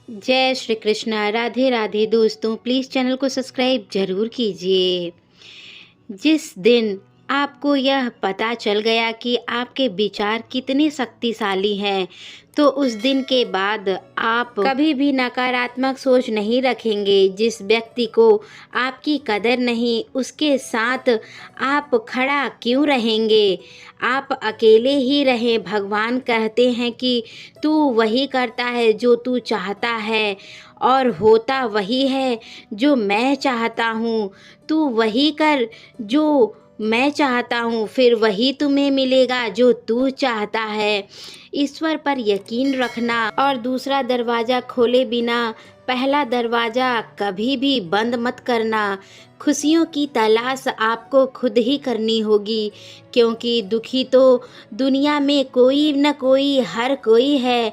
जय श्री कृष्णा। राधे राधे दोस्तों, please channel को सब्सक्राइब ज़रूर कीजिए। जिस दिन आपको यह पता चल गया कि आपके विचार कितने शक्तिशाली हैं, तो उस दिन के बाद आप कभी भी नकारात्मक सोच नहीं रखेंगे। जिस व्यक्ति को आपकी कदर नहीं, उसके साथ आप खड़ा क्यों रहेंगे? आप अकेले ही रहें। भगवान कहते हैं कि तू वही करता है जो तू चाहता है, और होता वही है जो मैं चाहता हूँ। तू वही कर जो मैं चाहता हूँ, फिर वही तुम्हें मिलेगा जो तू चाहता है। ईश्वर पर यकीन रखना और दूसरा दरवाज़ा खोले बिना पहला दरवाज़ा कभी भी बंद मत करना। खुशियों की तलाश आपको खुद ही करनी होगी, क्योंकि दुखी तो दुनिया में कोई न कोई हर कोई है।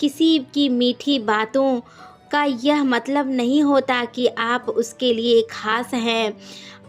किसी की मीठी बातों का यह मतलब नहीं होता कि आप उसके लिए खास हैं।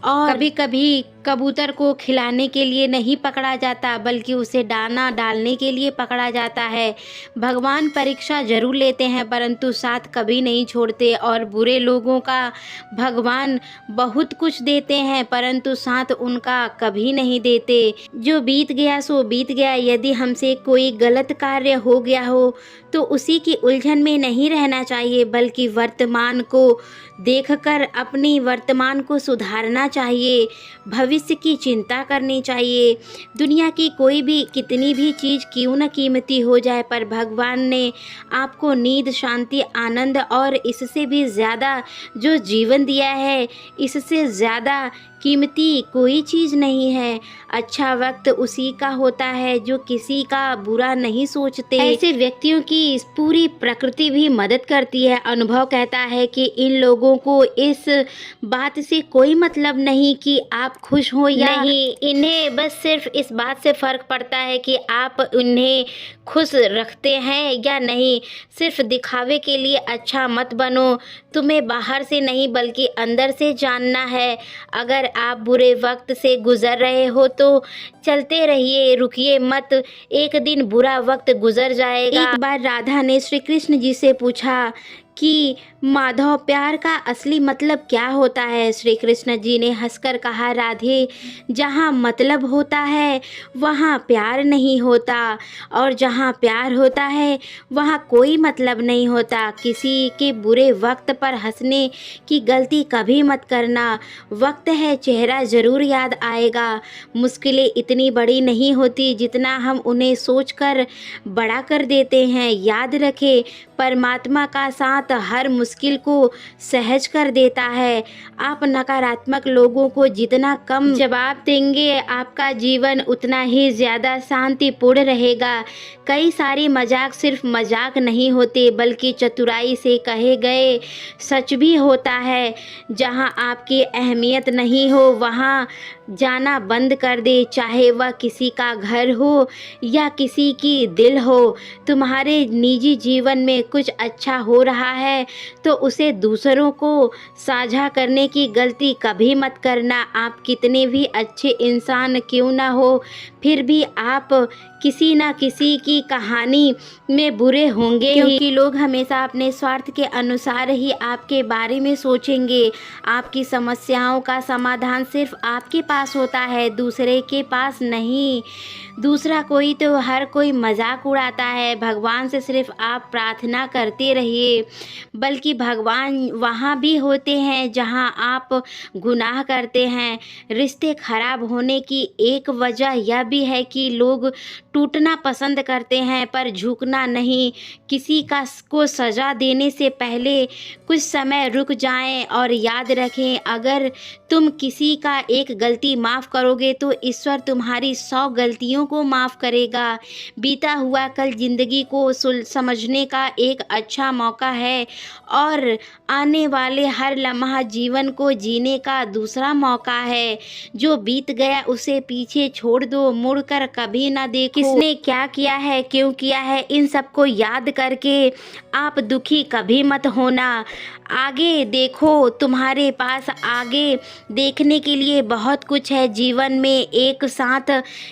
और कभी कभी कबूतर को खिलाने के लिए नहीं पकड़ा जाता, बल्कि उसे दाना डालने के लिए पकड़ा जाता है। भगवान परीक्षा जरूर लेते हैं, परंतु साथ कभी नहीं छोड़ते। और बुरे लोगों का भगवान बहुत कुछ देते हैं, परंतु साथ उनका कभी नहीं देते। जो बीत गया सो बीत गया। यदि हमसे कोई गलत कार्य हो गया हो तो उसी की उलझन में नहीं रहना चाहिए, बल्कि वर्तमान को देखकर अपनी वर्तमान को सुधारना चाहिए। भविष्य की चिंता करनी चाहिए। दुनिया की कोई भी कितनी भी चीज़ क्यों न कीमती हो जाए, पर भगवान ने आपको नींद, शांति, आनंद और इससे भी ज़्यादा जो जीवन दिया है, इससे ज़्यादा कीमती कोई चीज़ नहीं है। अच्छा वक्त उसी का होता है जो किसी का बुरा नहीं सोचते। ऐसे व्यक्तियों की पूरी प्रकृति भी मदद करती है। अनुभव कहता है कि इन लोगों को इस बात से कोई मतलब नहीं कि आप खुश हो या नहीं। इन्हें बस सिर्फ इस बात से फ़र्क पड़ता है कि आप उन्हें खुश रखते हैं या नहीं। सिर्फ दिखावे के लिए अच्छा मत बनो। तुम्हें बाहर से नहीं बल्कि अंदर से जानना है। अगर आप बुरे वक्त से गुजर रहे हो तो चलते रहिए, रुकिए मत। एक दिन बुरा वक्त गुजर जाएगा। एक बार राधा ने श्री कृष्ण जी से पूछा कि माधव, प्यार का असली मतलब क्या होता है? श्री कृष्ण जी ने हंसकर कहा, राधे, जहाँ मतलब होता है वहाँ प्यार नहीं होता, और जहाँ प्यार होता है वहाँ कोई मतलब नहीं होता। किसी के बुरे वक्त पर हंसने की गलती कभी मत करना। वक्त है, चेहरा ज़रूर याद आएगा। मुश्किलें इतनी बड़ी नहीं होती जितना हम उन्हें सोचकर बड़ा कर देते हैं। याद रखें, परमात्मा का साथ हर मुश्किल को सहज कर देता है। आप नकारात्मक लोगों को जितना कम जवाब देंगे, आपका जीवन उतना ही ज़्यादा शांतिपूर्ण रहेगा। कई सारी मजाक सिर्फ मजाक नहीं होते, बल्कि चतुराई से कहे गए सच भी होता है। जहां आपकी अहमियत नहीं हो वहां जाना बंद कर दे, चाहे वह किसी का घर हो या किसी की दिल हो। तुम्हारे निजी जीवन में कुछ अच्छा हो रहा है तो उसे दूसरों को साझा करने की गलती कभी मत करना। आप कितने भी अच्छे इंसान क्यों ना हो, फिर भी आप किसी ना किसी की कहानी में बुरे होंगे, क्योंकि लोग हमेशा अपने स्वार्थ के अनुसार ही आपके बारे में सोचेंगे। आपकी समस्याओं का समाधान सिर्फ आपके पास होता है, दूसरे के पास नहीं। दूसरा कोई तो हर कोई मजाक उड़ाता है। भगवान से सिर्फ आप प्रार्थना करते रहिए, बल्कि भगवान वहाँ भी होते हैं जहाँ आप गुनाह करते हैं। रिश्ते खराब होने की एक वजह यह भी है कि लोग टूटना पसंद करते हैं पर झुकना नहीं। किसी को सज़ा देने से पहले कुछ समय रुक जाएं और याद रखें, अगर तुम किसी का एक गलती माफ़ करोगे तो ईश्वर तुम्हारी 100 गलतियों को माफ़ करेगा। बीता हुआ कल ज़िंदगी को समझने का एक अच्छा मौका है, और आने वाले हर लम्हा जीवन को जीने का दूसरा मौका है। जो बीत गया उसे पीछे छोड़ दो, मुड़कर कभी ना देखो। किसने क्या किया है, क्यों किया है, इन सबको याद करके आप दुखी कभी मत होना। आगे देखो, तुम्हारे पास आगे देखने के लिए बहुत कुछ है जीवन में। एक साथ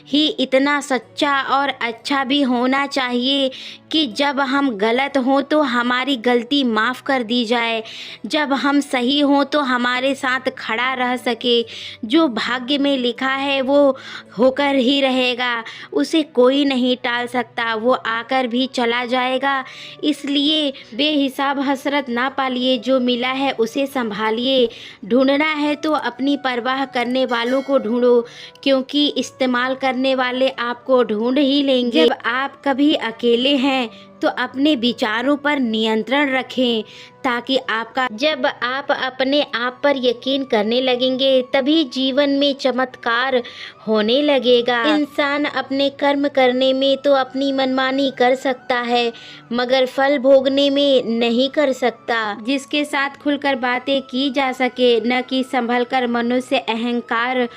ही इतना सच्चा और अच्छा भी होना चाहिए कि जब हम गलत हों तो हमारी गलती माफ़ कर दी जाए, जब हम सही हों तो हमारे साथ खड़ा रह सके। जो भाग्य में लिखा है वो होकर ही रहेगा, उसे कोई नहीं टाल सकता, वो आकर भी चला जाएगा। इसलिए बेहिसाब हसरत ना पालिए, जो मिला है उसे संभालिए। ढूंढना है तो अपनी परवाह करने वालों को ढूंढो, क्योंकि इस्तेमाल करने वाले आपको ढूंढ ही लेंगे। जब आप कभी अकेले हैं तो अपने विचारों पर नियंत्रण रखें, ताकि आपका जब आप अपने आप पर यकीन करने लगेंगे तभी जीवन में चमत्कार होने लगेगा। इंसान अपने कर्म करने में तो अपनी मनमानी कर सकता है, मगर फल भोगने में नहीं कर सकता। जिसके साथ खुलकर बातें की जा सके, न कि संभल कर मनुष्य अहंकार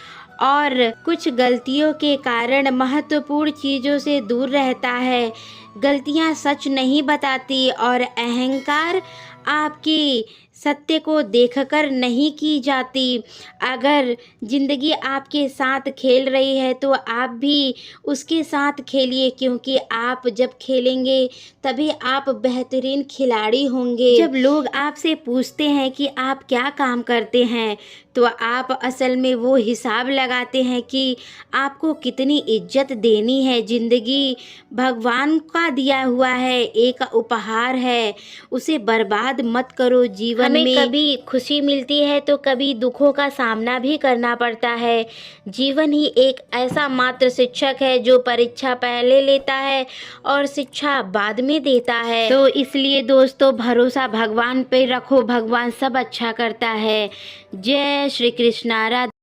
और कुछ गलतियों के कारण महत्वपूर्ण चीज़ों से दूर रहता है। गलतियाँ सच नहीं बताती और अहंकार आपकी सत्य को देखकर नहीं की जाती। अगर ज़िंदगी आपके साथ खेल रही है तो आप भी उसके साथ खेलिए, क्योंकि आप जब खेलेंगे तभी आप बेहतरीन खिलाड़ी होंगे। जब लोग आपसे पूछते हैं कि आप क्या काम करते हैं तो आप असल में वो हिसाब लगाते हैं कि आपको कितनी इज्जत देनी है। ज़िंदगी भगवान का दिया हुआ है, एक उपहार है, उसे बर्बाद मत करो। जीवन में कभी खुशी मिलती है तो कभी दुखों का सामना भी करना पड़ता है। जीवन ही एक ऐसा मात्र शिक्षक है जो परीक्षा पहले लेता है और शिक्षा बाद में देता है। तो इसलिए दोस्तों, भरोसा भगवान पे रखो, भगवान सब अच्छा करता है। जय श्री कृष्णा। राधे।